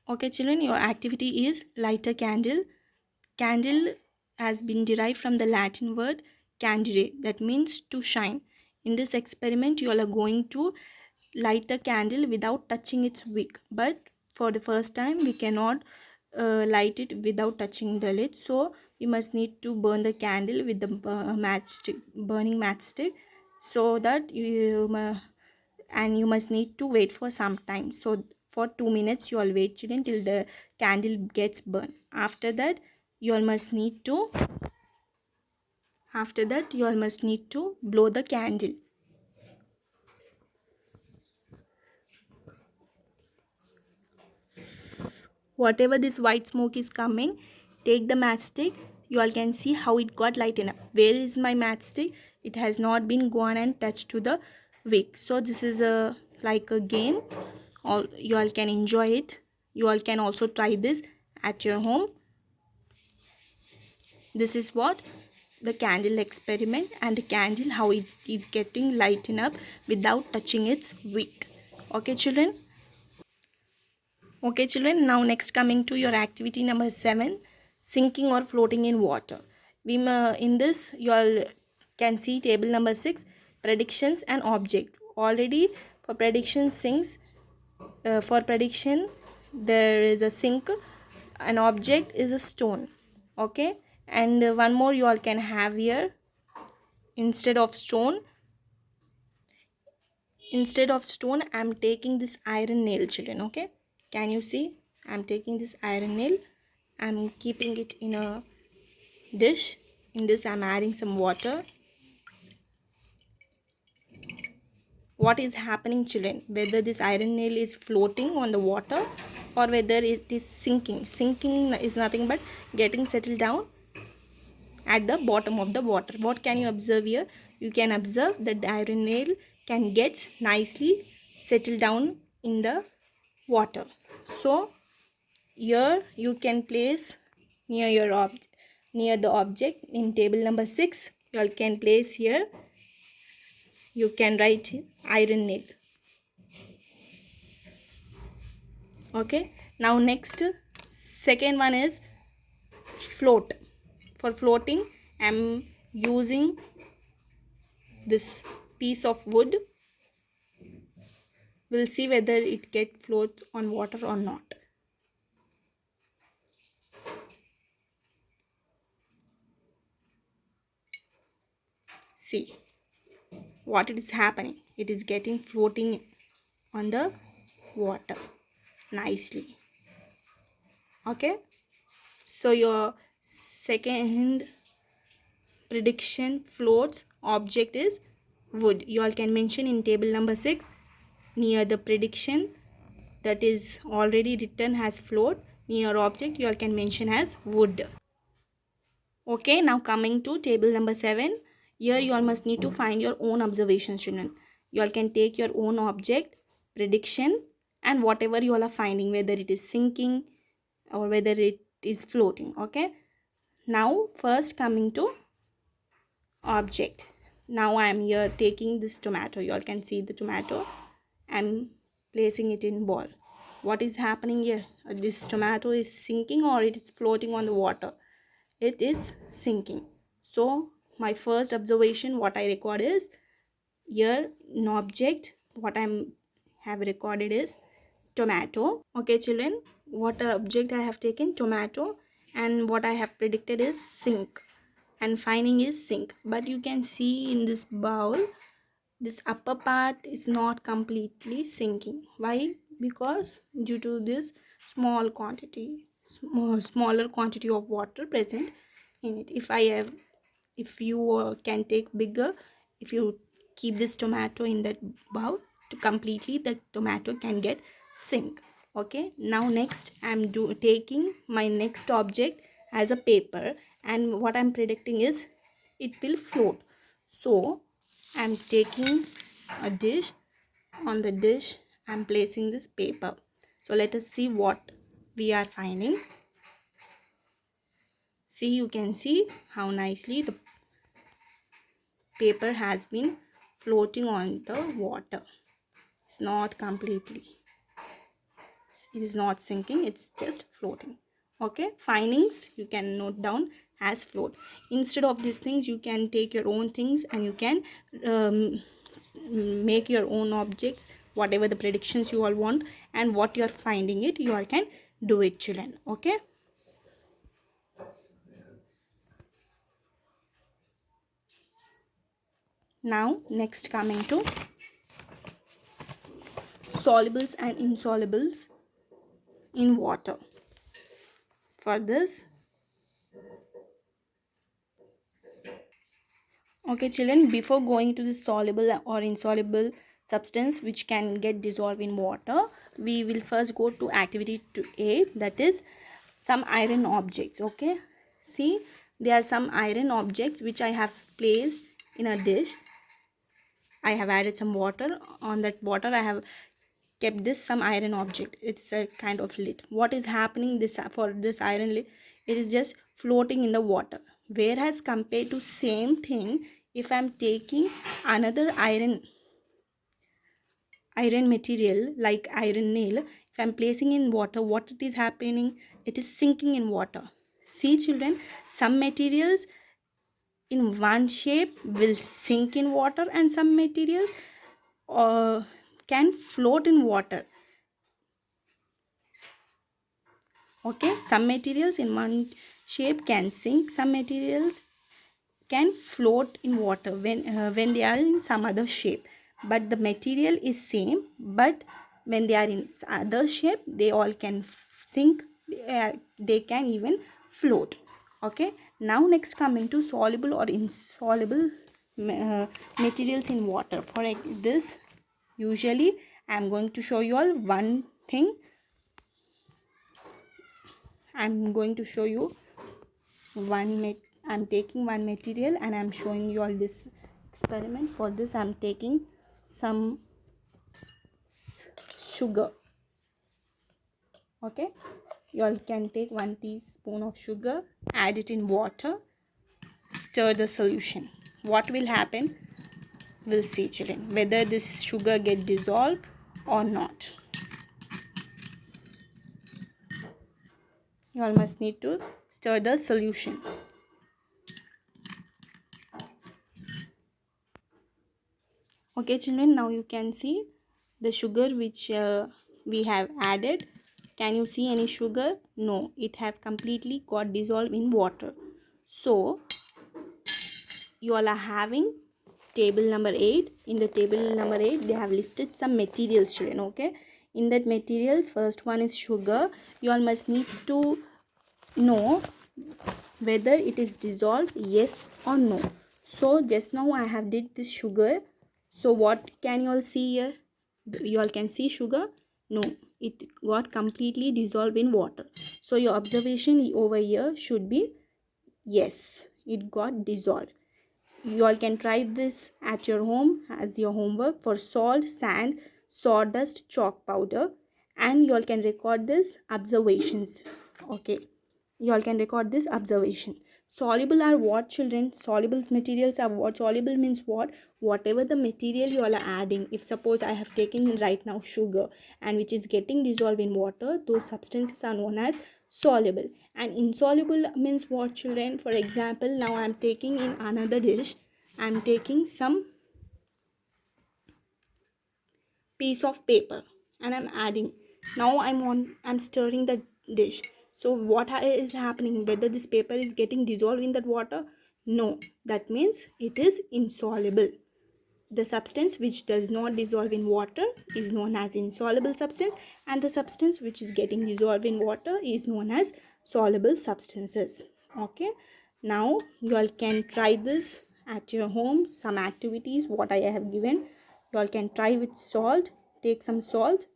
Okay children, your activity is light a candle. Candle has been derived from the Latin word candere, that means to shine. In this experiment you all are going to light a candle without touching its wick, but for the first time we cannot light it without touching the lid, so we must need to burn the candle with the matchstick, burning matchstick, so that and you must need to wait for some time. So for 2 minutes you all wait children till the candle gets burned. You all must need to after that you all must need to blow the candle. Whatever this white smoke is coming, take the matchstick. You all can see how it got lightened up. Where is my matchstick? It has not been gone and touched to the wick. So this is a like a game. All you all can enjoy it. You all can also try this at your home. This is what the candle experiment, and the candle how it is getting lightened up without touching its wick. Okay children. Okay children, now next coming to your activity number 7, sinking or floating in water. In this you all can see table number 6, predictions and object. Already for prediction sinks, for prediction there is a sink, an object is a stone. Okay, and one more you all can have here. Instead of stone I'm taking this iron nail children. Okay, can you see? I'm taking this iron nail, I'm keeping it in a dish. In this I'm adding some water. What is happening children? Whether this iron nail is floating on the water or whether it is sinking is nothing but getting settled down at the bottom of the water. What can you observe here? You can observe that the iron nail can get nicely settled down in the water. So here you can place near near the object in table number 6, you all can place here, you can write iron nail. Okay, now next second one is float. For floating I'm using this piece of wood. We'll see whether it get float on water or not. See what it is happening. It is getting floating on the water nicely. Okay, so your second prediction floats object is wood. You all can mention in table number 6 near the prediction that is already written as float, near object you all can mention as wood. Okay, now coming to table number 7. Here you all must need to find your own observations children. You all can take your own object, prediction, and whatever you all are finding, whether it is sinking or whether it is floating. Okay, now first coming to object. Now I am here taking this tomato. You all can see the tomato. I am placing it in ball. What is happening here? This tomato is sinking or it is floating on the water? It is sinking. So my first observation what I record is here an object. What I have recorded is tomato. Okay children, what object I have taken? Tomato. And what I have predicted is sink, and finding is sink. But you can see in this bowl this upper part is not completely sinking. Why? Because due to this smaller quantity of water present in it. If you can take bigger, if you keep this tomato in that bowl, to completely the tomato can get sink. Okay, now next I'm taking my next object as a paper, and what I'm predicting is it will float. So I'm taking a dish. On the dish I'm placing this paper. So let us see what we are finding. See, you can see how nicely the paper has been floating on the water. It's not completely it is not sinking, it's just floating. Okay, findings you can note down as float. Instead of these things, you can take your own things and you can make your own objects, whatever the predictions you all want and what you are finding it, you all can do it, children. Okay, now next coming to solubles and insolubles in water. For this, okay children, before going to the soluble or insoluble substance which can get dissolved in water, we will first go to activity 2A, that is some iron objects. Okay, see, there are some iron objects which I have placed in a dish. I have added some water. On that water I have kept this some iron object. It's a kind of lid. What is happening this for this iron lid? It is just floating in the water. Whereas compared to same thing, if I am taking another iron material like iron nail, if I am placing in water, what it is happening? It is sinking in water. See children, some materials in one shape will sink in water and some materials can float in water. Okay, some materials in one shape can sink, some materials can float in water when they are in some other shape, but the material is same, but when they are in other shape they all can sink, they can even float. Okay, now next coming to soluble or insoluble materials in water. For this, usually I am going to show you all one thing. I'm going to show you I'm taking one material and I'm showing you all this experiment. For this I'm taking some sugar. Okay, you all can take 1 teaspoon of sugar, add it in water, stir the solution. What will happen? We'll see children whether this sugar get dissolved or not. You all must need to stir the solution. Okay children, now you can see the sugar which we have added. Can you see any sugar? No, it have completely got dissolved in water. So you all are having table number 8. In the table number 8 they have listed some materials children. Okay, in that materials, first one is sugar. You all must need to know whether it is dissolved, yes or no. So just now I have did this sugar. So what can you all see here? You all can see sugar? No, it got completely dissolved in water. So your observation over here should be yes, it got dissolved. You all can try this at your home as your homework. For salt, sand, sawdust, chalk powder, and you all can record this observations. Okay, you all can record this observation. Soluble are what children? Soluble materials are what? Soluble means what? Whatever the material you all are adding. If suppose I have taken right now sugar and which is getting dissolved in water, those substances are known as soluble. And insoluble means what children? For example, now I am taking in another dish, I am taking some piece of paper and I'm adding. Now I'm stirring the dish. So what is happening? Whether this paper is getting dissolved in that water? No, that means it is insoluble. The substance which does not dissolve in water is known as insoluble substance, and the substance which is getting dissolved in water is known as soluble substances. Okay, now you all can try this at your home. Some activities what I have given, you all can try with salt. Take some salt,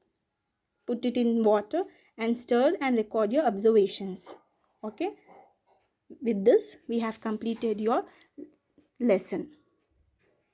put it in water and stir and record your observations. Okay, with this we have completed your lesson.